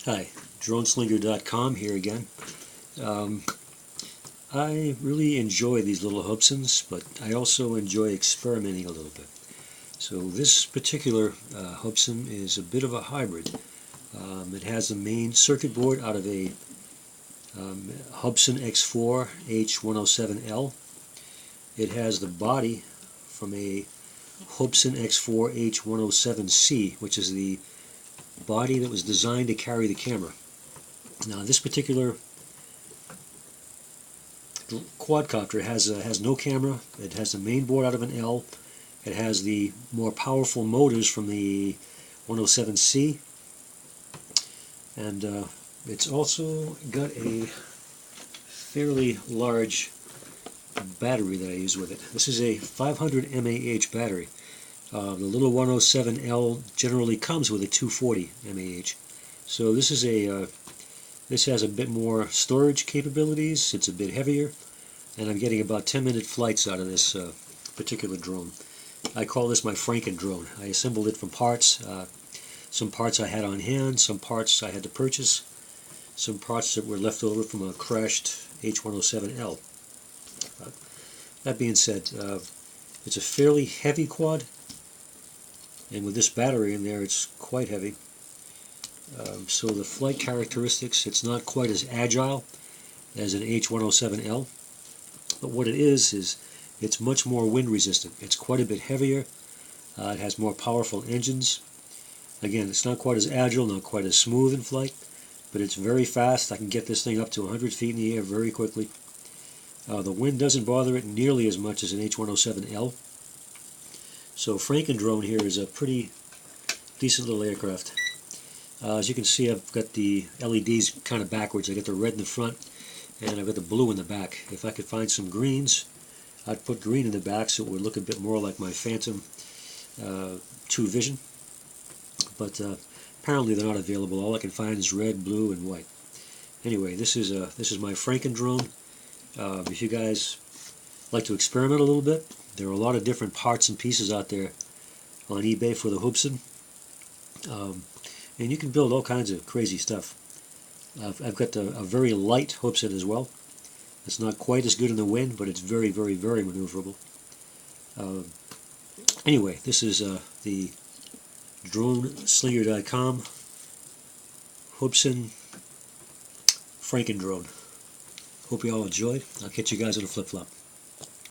Hi, Droneslinger.com here again. I really enjoy these little Hubsans, but I also enjoy experimenting a little bit. So this particular Hubsan is a bit of a hybrid. It has a main circuit board out of a Hubsan X4 H107L. It has the body from a Hubsan X4 H107C, which is the body that was designed to carry the camera. Now this particular quadcopter has no camera. It has the main board out of an L. It has the more powerful motors from the 107C, and it's also got a fairly large battery that I use with it. This is a 500 mAh battery. The little 107L generally comes with a 240 mAh. So this is this has a bit more storage capabilities. It's a bit heavier, and I'm getting about 10-minute flights out of this particular drone. I call this my Frankendrone. I assembled it from parts. Some parts I had on hand, some parts I had to purchase, some parts that were left over from a crashed H107L. That being said, it's a fairly heavy quad, and with this battery in there, it's quite heavy. So the flight characteristics, it's not quite as agile as an H107L, but what it is it's much more wind resistant. It's quite a bit heavier. It has more powerful engines. Again, it's not quite as agile, not quite as smooth in flight, but it's very fast. I can get this thing up to 100 feet in the air very quickly. The wind doesn't bother it nearly as much as an H107L. So Frankendrone here is a pretty decent little aircraft. As you can see, I've got the LEDs kind of backwards. I got the red in the front, and I've got the blue in the back. If I could find some greens, I'd put green in the back so it would look a bit more like my Phantom 2 Vision. But apparently they're not available. All I can find is red, blue, and white. Anyway, this is my Frankendrone. If you guys like to experiment a little bit, there are a lot of different parts and pieces out there on eBay for the Hubsan. And you can build all kinds of crazy stuff. I've got a very light Hubsan as well. It's not quite as good in the wind, but it's very, very, very maneuverable. Anyway, this is the Droneslinger.com Hubsan Frankendrone. Hope you all enjoyed. I'll catch you guys on a flip-flop.